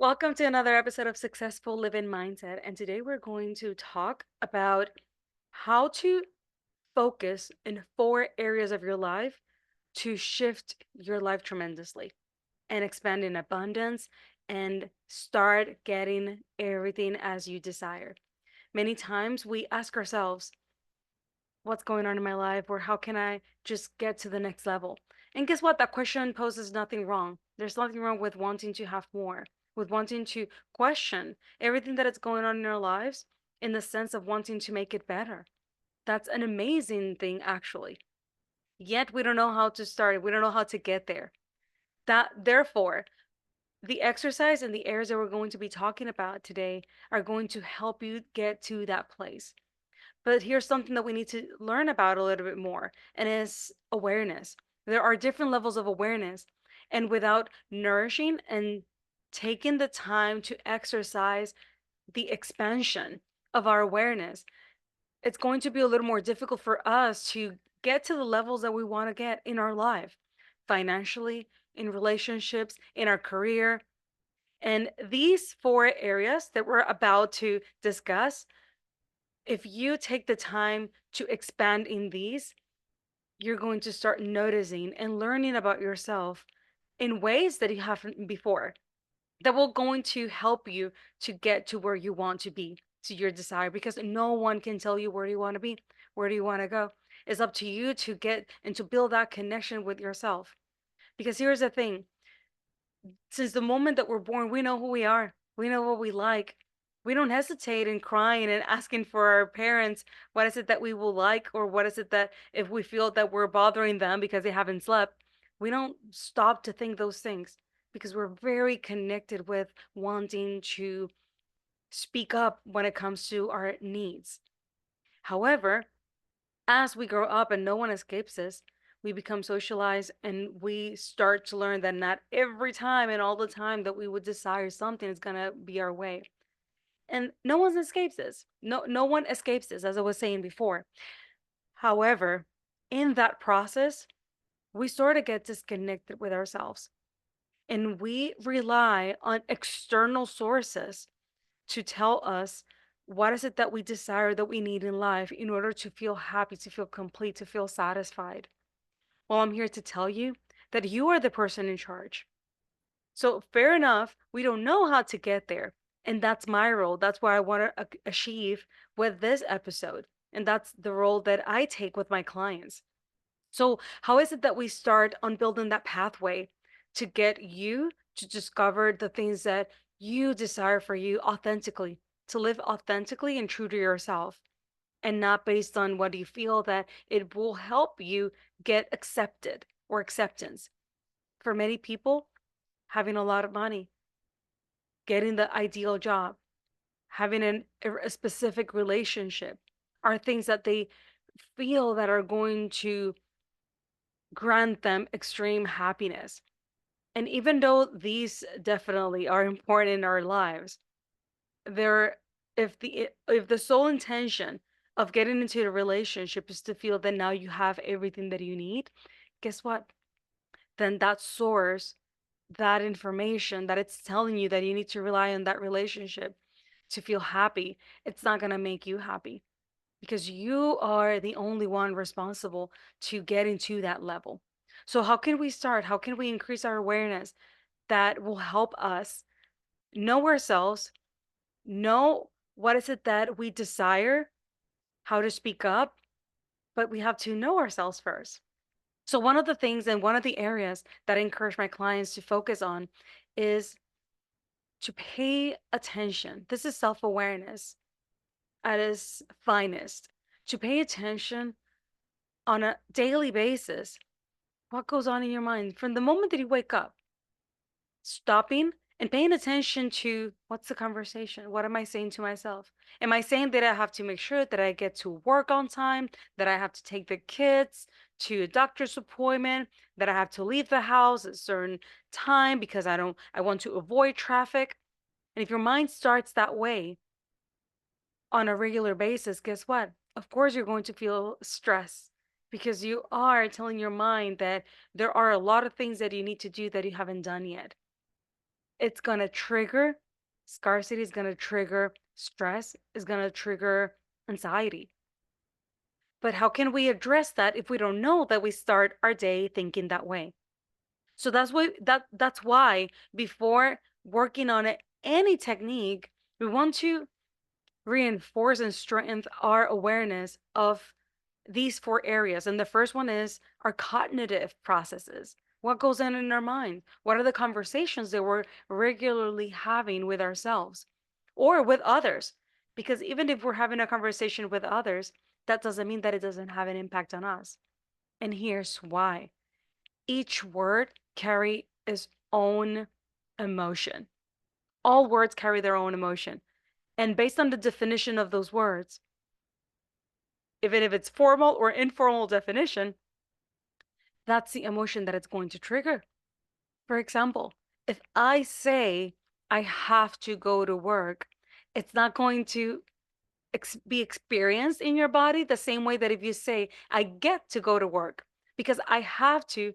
Welcome to another episode of Successful Living Mindset. And today we're going to talk about how to focus in four areas of your life to shift your life tremendously and expand in abundance and start getting everything as you desire. Many times we ask ourselves, what's going on in my life, or how can I just get to the next level? And guess what? That question poses nothing wrong. There's nothing wrong with wanting to have more, with wanting to question everything that is going on in our lives in the sense of wanting to make it better. That's an amazing thing, actually. Yet we don't know how to start. We don't know how to get there. Therefore, the exercise and the areas that we're going to be talking about today are going to help you get to that place. But here's something that we need to learn about a little bit more, and is awareness. There are different levels of awareness, and without nourishing and taking the time to exercise the expansion of our awareness, it's going to be a little more difficult for us to get to the levels that we want to get in our life, financially, in relationships, in our career. And these four areas that we're about to discuss, if you take the time to expand in these, you're going to start noticing and learning about yourself in ways that you haven't before, that will going to help you to get to where you want to be, to your desire, because no one can tell you where you want to be, where do you want to go. It's up to you to get and to build that connection with yourself. Because here's the thing, since the moment that we're born, we know who we are. We know what we like. We don't hesitate in crying and asking for our parents what is it that we will like, or what is it that if we feel that we're bothering them because they haven't slept, we don't stop to think those things because we're very connected with wanting to speak up when it comes to our needs. However, as we grow up and no one escapes this, we become socialized and we start to learn that not every time and all the time that we would desire something is going to be our way. And no one escapes this. No one escapes this, as I was saying before. However, in that process, we sort of get disconnected with ourselves and we rely on external sources to tell us what is it that we desire, that we need in life in order to feel happy, to feel complete, to feel satisfied. Well, I'm here to tell you that you are the person in charge. So, fair enough, we don't know how to get there. And that's my role. That's what I want to achieve with this episode. And that's the role that I take with my clients. So, how is it that we start on building that pathway to get you to discover the things that you desire for you authentically, to live authentically and true to yourself, and not based on what you feel that it will help you get accepted or acceptance? For many people, having a lot of money, getting the ideal job, having a specific relationship are things that they feel that are going to grant them extreme happiness. And even though these definitely are important in our lives, there if the sole intention of getting into the relationship is to feel that now you have everything that you need, guess what? Then that source, that information that it's telling you that you need to rely on that relationship to feel happy, it's not going to make you happy because you are the only one responsible to getting to that level. So, how can we start? How can we increase our awareness that will help us know ourselves, know what is it that we desire, how to speak up, but we have to know ourselves first. So, one of the things and one of the areas that I encourage my clients to focus on is to pay attention. This is self awareness at its finest. To pay attention on a daily basis what goes on in your mind from the moment that you wake up, stopping and paying attention to what's the conversation? What am I saying to myself? Am I saying that I have to make sure that I get to work on time, that I have to take the kids to a doctor's appointment, that I have to leave the house at a certain time because I want to avoid traffic? And if your mind starts that way on a regular basis, guess what? Of course, you're going to feel stress because you are telling your mind that there are a lot of things that you need to do that you haven't done yet. it's going to trigger scarcity, is going to trigger stress, is going to trigger anxiety. But how can we address that if we don't know that we start our day thinking that way? So that's why before working on any technique, we want to reinforce and strengthen our awareness of these four areas. And the first one is our cognitive processes. What goes on in our mind? What are the conversations that we're regularly having with ourselves or with others? Because even if we're having a conversation with others, that doesn't mean that it doesn't have an impact on us. And here's why. Each word carry its own emotion. All words carry their own emotion. And based on the definition of those words, even if it's formal or informal definition, that's the emotion that it's going to trigger. For example, if I say I have to go to work, it's not going to be experienced in your body the same way that if you say I get to go to work, because I have to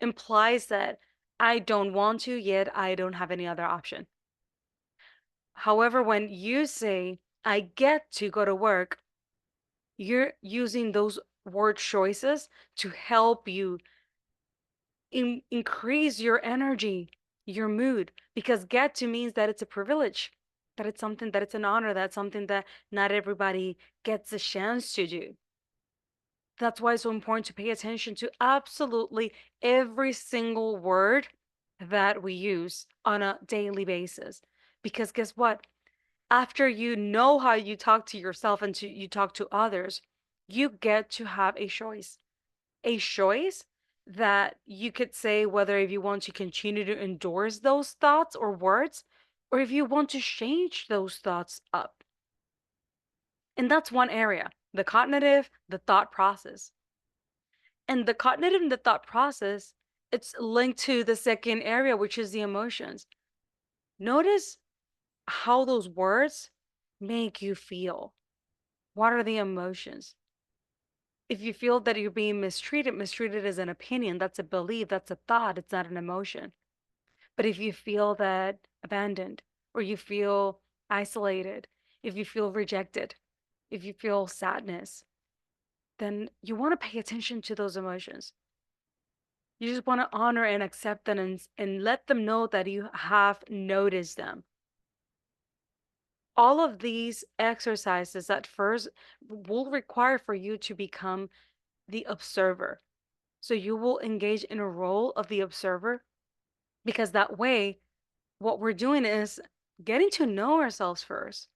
implies that I don't want to, yet I don't have any other option. However, when you say I get to go to work, you're using those word choices to help you increase your energy, your mood, because get to means that it's a privilege, that it's something that it's an honor, that's something that not everybody gets a chance to do. That's why it's so important to pay attention to absolutely every single word that we use on a daily basis. Because guess what? After you know how you talk to yourself and you talk to others, you get to have a choice. A choice that you could say whether if you want to continue to endorse those thoughts or words, or if you want to change those thoughts up. And that's one area, the cognitive, the thought process. And the cognitive and the thought process, it's linked to the second area, which is the emotions. Notice how those words make you feel. What are the emotions? If you feel that you're being mistreated is an opinion, that's a belief, that's a thought, it's not an emotion. But if you feel that abandoned, or you feel isolated, if you feel rejected, if you feel sadness, then you want to pay attention to those emotions. You just want to honor and accept them and let them know that you have noticed them. All of these exercises at first will require for you to become the observer. So you will engage in a role of the observer because that way, what we're doing is getting to know ourselves first.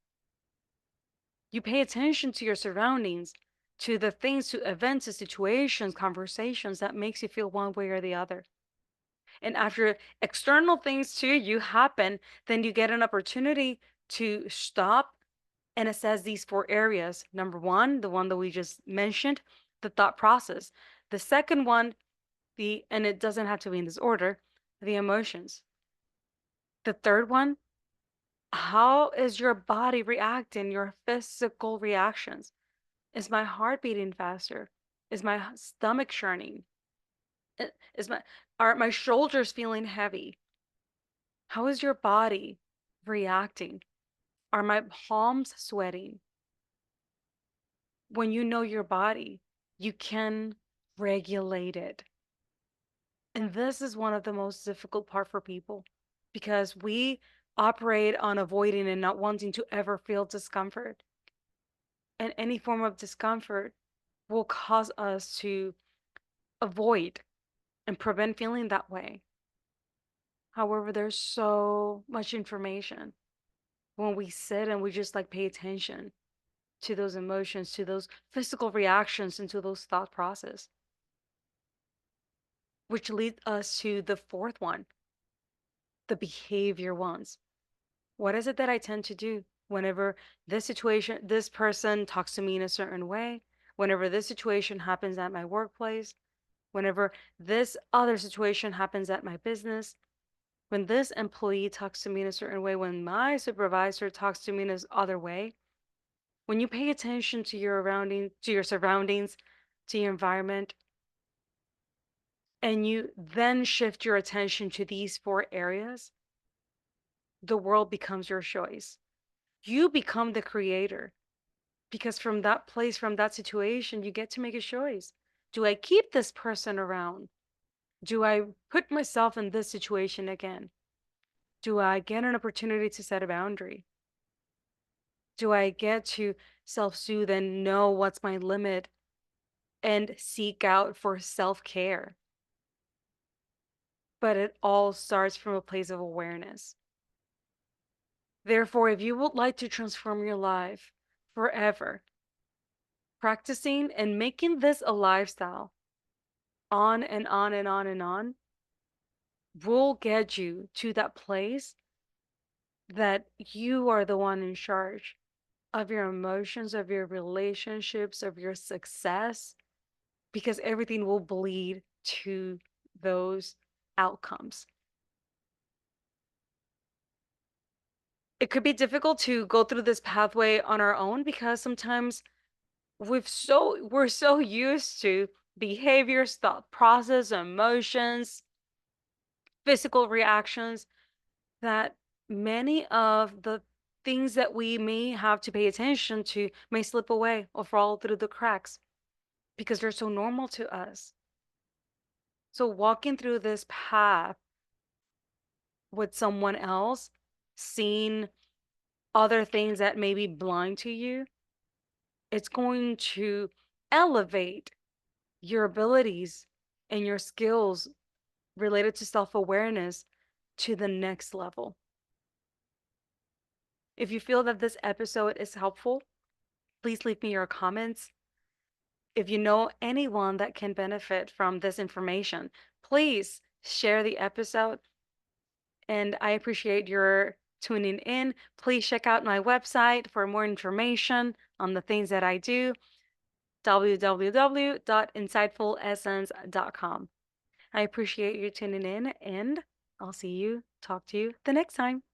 You pay attention to your surroundings, to the things, to events, to situations, conversations that makes you feel one way or the other. And after external things to you happen, then you get an opportunity to stop and assess these four areas. Number one, the one that we just mentioned, the thought process. The second one, and it doesn't have to be in this order, the emotions. The third one, how is your body reacting, your physical reactions? Is my heart beating faster? Is my stomach churning? Is my are my shoulders feeling heavy? How is your body reacting? Are my palms sweating? When you know your body, you can regulate it. And this is one of the most difficult part for people because we operate on avoiding and not wanting to ever feel discomfort. And any form of discomfort will cause us to avoid and prevent feeling that way. However, there's so much information when we sit and we just like pay attention to those emotions, to those physical reactions, and to those thought process, which leads us to the fourth one, the behavior ones. What is it that I tend to do whenever this person talks to me in a certain way, whenever this situation happens at my workplace, whenever this other situation happens at my business, when this employee talks to me in a certain way, when my supervisor talks to me in this other way, when you pay attention to your surroundings, to your environment, and you then shift your attention to these four areas, the world becomes your choice. You become the creator because from that place, from that situation, you get to make a choice. Do I keep this person around? Do I put myself in this situation again? Do I get an opportunity to set a boundary? Do I get to self soothe and know what's my limit and seek out for self care? But it all starts from a place of awareness. Therefore, if you would like to transform your life forever, practicing and making this a lifestyle on and on and on and on will get you to that place that you are the one in charge of your emotions, of your relationships, of your success, because everything will bleed to those outcomes. It could be difficult to go through this pathway on our own because sometimes we're so used to behaviors, thought process, emotions, physical reactions that many of the things that we may have to pay attention to may slip away or fall through the cracks because they're so normal to us. So walking through this path with someone else, seeing other things that may be blind to you, it's going to elevate your abilities and your skills related to self awareness to the next level. If you feel that this episode is helpful, please leave me your comments. If you know anyone that can benefit from this information, please share the episode. And I appreciate your tuning in. Please check out my website for more information on the things that I do, www.insightfulessence.com. I appreciate you tuning in, and I'll talk to you the next time.